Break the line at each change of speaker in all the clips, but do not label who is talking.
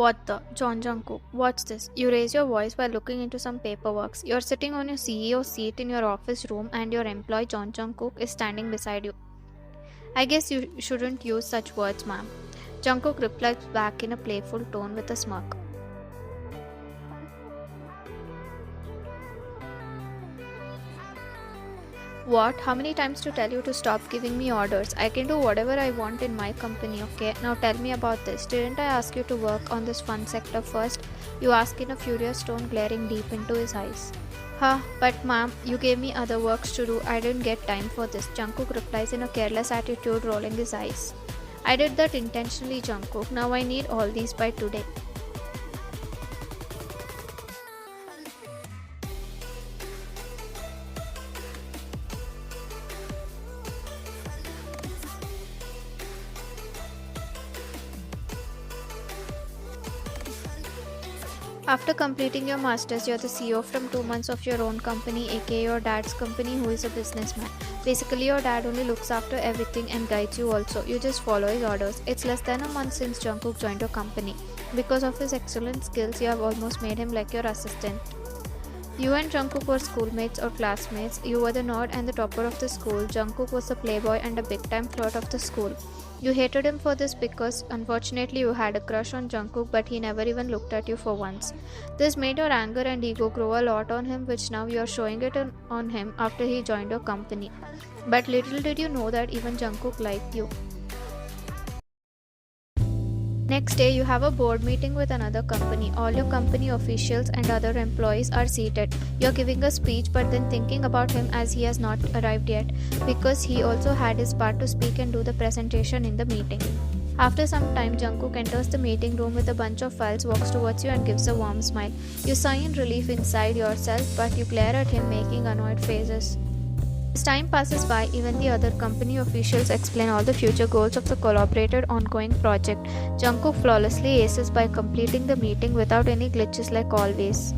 What the? John Jungkook, what's this? You raise your voice while looking into some paperworks. You're sitting on your CEO seat in your office room and your employee John Jungkook is standing beside you. I guess you shouldn't use such words, ma'am. Jungkook replies back in a playful tone with a smirk. What? How many times to tell you to stop giving me orders? I can do whatever I want in my company, okay? Now tell me about this. Didn't I ask you to work on this fun sector first? You ask in a furious tone, glaring deep into his eyes. Huh, but ma'am, you gave me other works to do. I didn't get time for this. Jungkook replies in a careless attitude, rolling his eyes. I did that intentionally, Jungkook. Now I need all these by today. After completing your masters, you're the CEO from 2 months of your own company, aka your dad's company, who is a businessman. Basically, your dad only looks after everything and guides you also. You just follow his orders. It's less than a month since Jungkook joined your company. Because of his excellent skills, you have almost made him like your assistant. You and Jungkook were schoolmates or classmates. You were the nerd and the topper of the school. Jungkook was the playboy and a big time flirt of the school. You hated him for this because unfortunately you had a crush on Jungkook but he never even looked at you for once. This made your anger and ego grow a lot on him, which now you are showing it on him after he joined your company. But little did you know that even Jungkook liked you. Next day, you have a board meeting with another company. All your company officials and other employees are seated. You're giving a speech but then thinking about him as he has not arrived yet because he also had his part to speak and do the presentation in the meeting. After some time, Jungkook enters the meeting room with a bunch of files, walks towards you and gives a warm smile. You sigh in relief inside yourself but you glare at him making annoyed faces. As time passes by, even the other company officials explain all the future goals of the collaborated ongoing project. Jungkook flawlessly aces by completing the meeting without any glitches like always.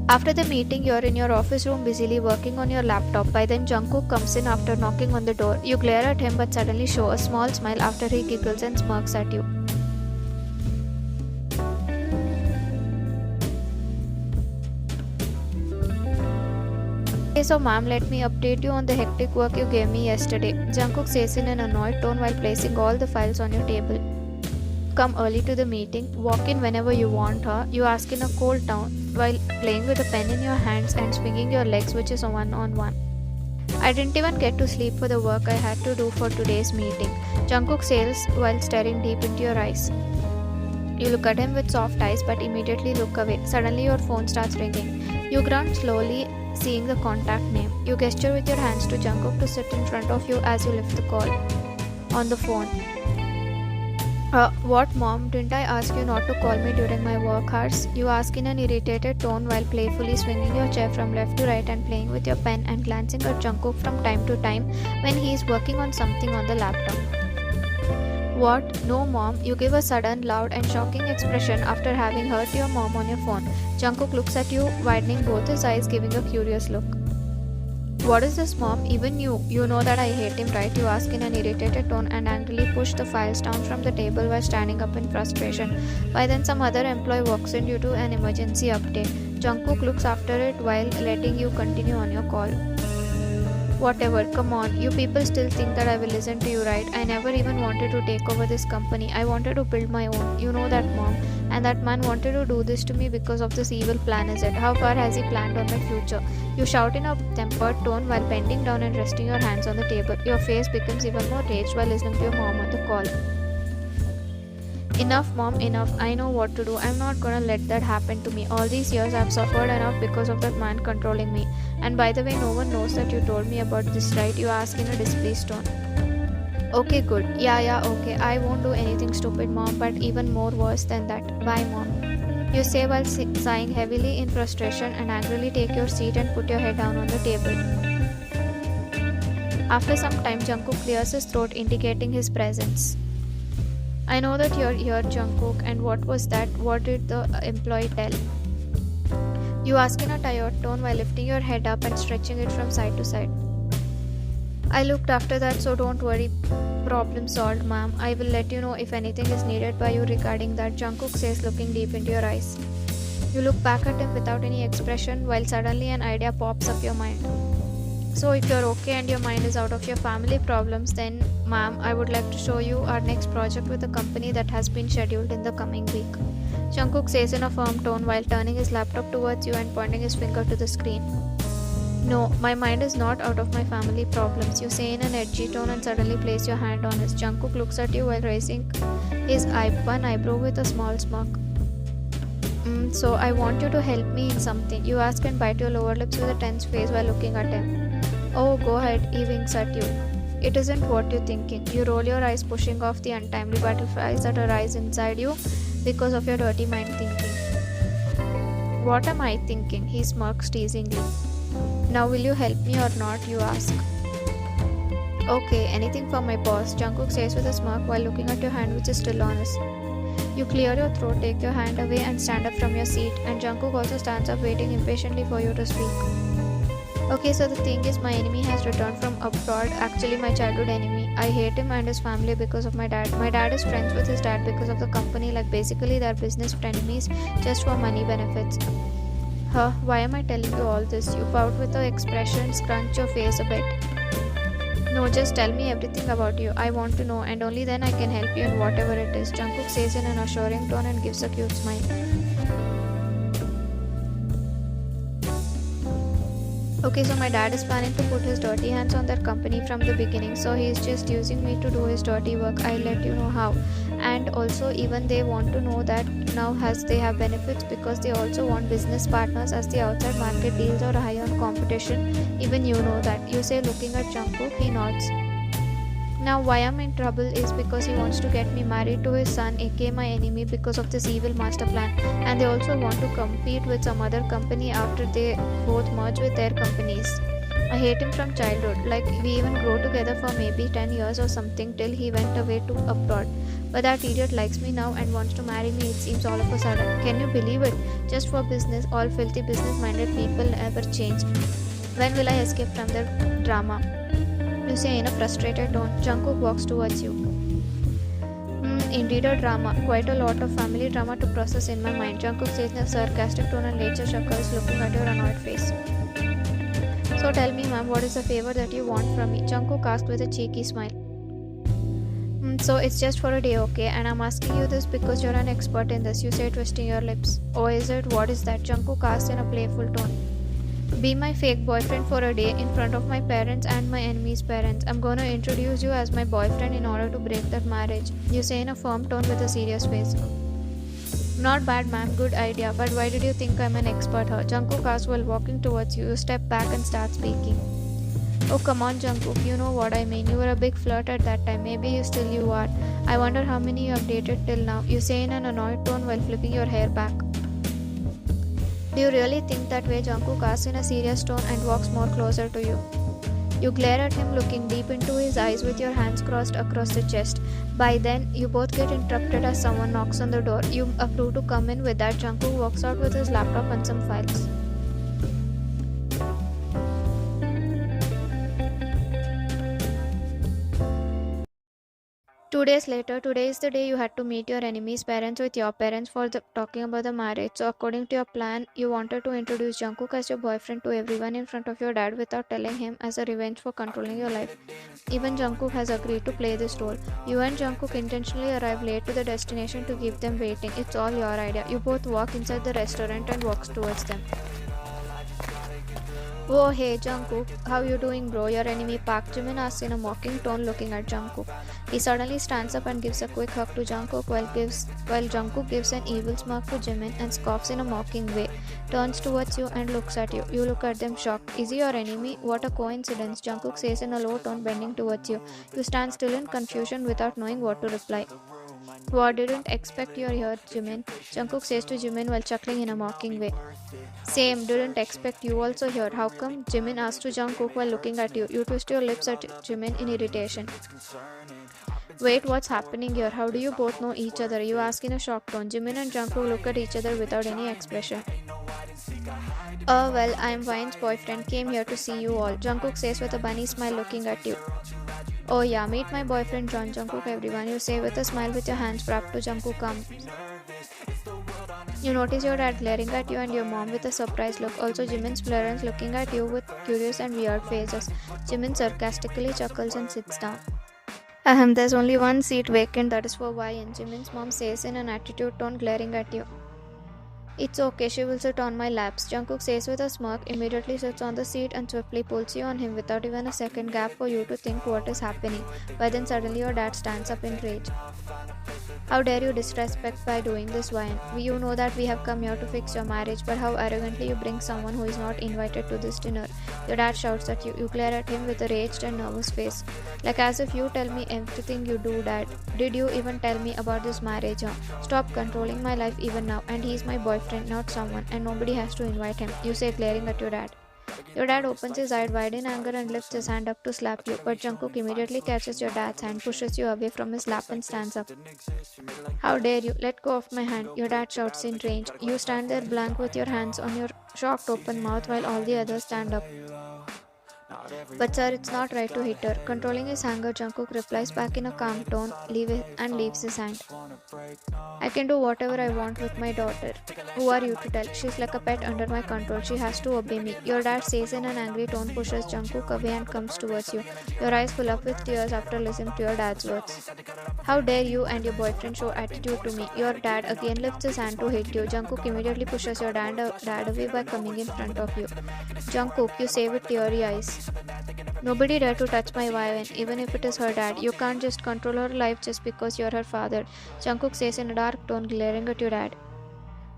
After the meeting, you're in your office room busily working on your laptop. By then, Jungkook comes in after knocking on the door. You glare at him but suddenly show a small smile after he giggles and smirks at you. Okay, so ma'am, let me update you on the hectic work you gave me yesterday. Jungkook says in an annoyed tone while placing all the files on your table. Come early to the meeting, walk in whenever you want her. You ask in a cold tone while playing with a pen in your hands and swinging your legs, which is a one-on-one. I didn't even get to sleep for the work I had to do for today's meeting. Jungkook says while staring deep into your eyes. You look at him with soft eyes but immediately look away. Suddenly your phone starts ringing. You grunt slowly, seeing the contact name. You gesture with your hands to Jungkook to sit in front of you as you lift the call. On the phone. What, mom? Didn't I ask you not to call me during my work hours? You ask in an irritated tone while playfully swinging your chair from left to right and playing with your pen and glancing at Jungkook from time to time when he is working on something on the laptop. What? No, mom. You give a sudden, loud, and shocking expression after having heard your mom on your phone. Jungkook looks at you, widening both his eyes, giving a curious look. What is this, mom? Even you know that I hate him, right? You ask in an irritated tone and angrily push the files down from the table while standing up in frustration. By then, some other employee walks in due to an emergency update. Jungkook looks after it while letting you continue on your call. Whatever, come on, you people still think that I will listen to you, right? I never even wanted to take over this company. I wanted to build my own. You know that, mom. And that man wanted to do this to me because of this evil plan, is it? How far has he planned on my future? You shout in a tempered tone while bending down and resting your hands on the table. Your face becomes even more raged while listening to your mom on the call. Enough, mom, enough. I know what to do. I'm not gonna let that happen to me. All these years I've suffered enough because of that man controlling me. And by the way, no one knows that you told me about this, right? You ask in a displeased tone. Okay, good. Yeah, okay. I won't do anything stupid, mom, but even more worse than that. Bye, mom. You say while sighing heavily in frustration and angrily take your seat and put your head down on the table. After some time, Jungkook clears his throat, indicating his presence. I know that you're here, Jungkook, and what was that? What did the employee tell? You ask in a tired tone while lifting your head up and stretching it from side to side. I looked after that, so don't worry. Problem solved, ma'am. I will let you know if anything is needed by you regarding that, Jungkook says, looking deep into your eyes. You look back at him without any expression while suddenly an idea pops up your mind. So, if you're okay and your mind is out of your family problems, then, ma'am, I would like to show you our next project with a company that has been scheduled in the coming week. Jungkook says in a firm tone while turning his laptop towards you and pointing his finger to the screen. No, my mind is not out of my family problems, you say in an edgy tone and suddenly place your hand on his. Jungkook looks at you while raising his one eyebrow with a small smirk. So I want you to help me in something, you ask and bite your lower lips with a tense face while looking at him. Oh, go ahead, he winks at you. It isn't what you're thinking. You roll your eyes, pushing off the untimely butterflies that arise inside you because of your dirty mind thinking. What am I thinking? He smirks teasingly. Now will you help me or not, you ask. Okay, anything for my boss, Jungkook says with a smirk while looking at your hand which is still on his. You clear your throat, take your hand away and stand up from your seat, and Jungkook also stands up waiting impatiently for you to speak. Okay, so the thing is, my enemy has returned from abroad, actually my childhood enemy. I hate him and his family because of my dad. My dad is friends with his dad because of the company, like basically they're business frenemies just for money benefits. Huh, why am I telling you all this? You pout with the expression, scrunch your face a bit. No, just tell me everything about you. I want to know, and only then I can help you in whatever it is, Jungkook says in an assuring tone and gives a cute smile. Okay, so my dad is planning to put his dirty hands on that company from the beginning, so he is just using me to do his dirty work. I'll let you know how. And also, even they want to know that now as they have benefits because they also want business partners as the outside market deals are high on competition. Even you know that. You say looking at Jungkook, he nods. Now why I'm in trouble is because he wants to get me married to his son, aka my enemy, because of this evil master plan, and they also want to compete with some other company after they both merge with their companies. I hate him from childhood, like we even grew together for maybe 10 years or something till he went away to abroad. But that idiot likes me now and wants to marry me, it seems all of a sudden. Can you believe it? Just for business, all filthy business minded people never change. When will I escape from their drama? You say in a frustrated tone. Jungkook walks towards you. Indeed a drama. Quite a lot of family drama to process in my mind, Jungkook says in a sarcastic tone and later chuckles looking at your annoyed face. So tell me, ma'am, what is the favor that you want from me? Jungkook asked with a cheeky smile. So it's just for a day, okay? And I'm asking you this because you're an expert in this, you say, twisting your lips. Oh, is it? What is that? Jungkook asked in a playful tone. Be my fake boyfriend for a day in front of my parents and my enemy's parents. I'm gonna introduce you as my boyfriend in order to break that marriage, you say in a firm tone with a serious face. Not bad, ma'am, good idea, but why did you think I'm an expert here? Jungkook asked while walking towards you. You step back and start speaking. Oh, come on, Jungkook, you know what I mean. You were a big flirt at that time. Maybe you are. I wonder how many you have dated till now, you say in an annoyed tone while flipping your hair back. Do you really think that way? Jungkook asks in a serious tone and walks more closer to you. You glare at him, looking deep into his eyes with your hands crossed across the chest. By then, you both get interrupted as someone knocks on the door. You approve to come in. With that, Jungkook walks out with his laptop and some files. Two days later, today is the day you had to meet your enemy's parents with your parents for talking about the marriage. So, according to your plan, you wanted to introduce Jungkook as your boyfriend to everyone in front of your dad without telling him as a revenge for controlling your life. Even Jungkook has agreed to play this role. You and Jungkook intentionally arrive late to the destination to keep them waiting. It's all your idea. You both walk inside the restaurant and walks towards them. Oh hey Jungkook, how you doing bro? Your enemy Park Jimin asks in a mocking tone looking at Jungkook. He suddenly stands up and gives a quick hug to Jungkook while Jungkook gives an evil smirk to Jimin and scoffs in a mocking way, turns towards you and looks at you. You look at them shocked. Is he your enemy? What a coincidence, Jungkook says in a low tone bending towards you. You stand still in confusion without knowing what to reply. What, didn't expect you're here, Jimin, Jungkook says to Jimin while chuckling in a mocking way. Same, didn't expect you also here. How come? Jimin asks to Jungkook while looking at you. You twist your lips at Jimin in irritation. Wait, what's happening here? How do you both know each other? You ask in a shocked tone. Jimin and Jungkook look at each other without any expression. Well, I'm Vine's boyfriend, came here to see you all. Jungkook says with a bunny smile looking at you. Oh yeah, meet my boyfriend John Jungkook everyone. You say with a smile with your hands wrapped to Jungkook comes. You notice your dad glaring at you and your mom with a surprised look. Also, Jimin's parents looking at you with curious and weird faces. Jimin sarcastically chuckles and sits down. There's only one seat vacant, that is for Ryan, Jimin's mom says in an attitude tone, glaring at you. It's okay, she will sit on my laps, Jungkook says with a smirk, immediately sits on the seat and swiftly pulls you on him without even a second gap for you to think what is happening. But then suddenly your dad stands up in rage. How dare you disrespect by doing this, Ryan? You know that we have come here to fix your marriage, but how arrogantly you bring someone who is not invited to this dinner. Your dad shouts at you. You glare at him with a raged and nervous face. Like as if you tell me everything you do, Dad. Did you even tell me about this marriage? Huh? Stop controlling my life even now, and he's my boyfriend, not someone, and nobody has to invite him. You say, glaring at your dad. Your dad opens his eyes wide in anger and lifts his hand up to slap you, but Jungkook immediately catches your dad's hand, pushes you away from his lap and stands up. How dare you? Let go of my hand, your dad shouts in rage. You stand there blank with your hands on your shocked open mouth while all the others stand up. But sir, it's not right to hit her. Controlling his anger, Jungkook replies back in a calm tone and leaves his hand. I can do whatever I want with my daughter. Who are you to tell? She's like a pet under my control. She has to obey me. Your dad says in an angry tone, pushes Jungkook away and comes towards you. Your eyes fill up with tears after listening to your dad's words. How dare you and your boyfriend show attitude to me? Your dad again lifts his hand to hit you. Jungkook immediately pushes your dad away by coming in front of you. Jungkook, you say with teary eyes. Nobody dare to touch my wife, even if it is her dad. You can't just control her life just because you're her father. Jungkook says in a dark tone, glaring at your dad.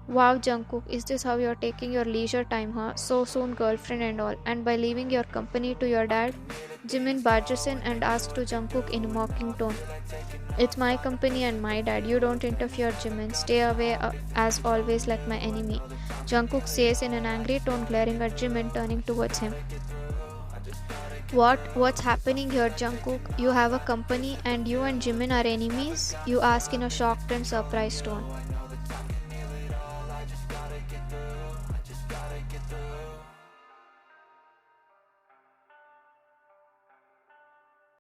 Wow, Jungkook, is this how you're taking your leisure time, huh? So soon, girlfriend and all. And by leaving your company to your dad? Jimin barges in and asks to Jungkook in a mocking tone. It's my company and my dad. You don't interfere, Jimin. Stay away as always like my enemy. Jungkook says in an angry tone, glaring at Jimin, turning towards him. What's happening here, Jungkook? You have a company and you and Jimin are enemies? You ask in a shocked and surprised tone.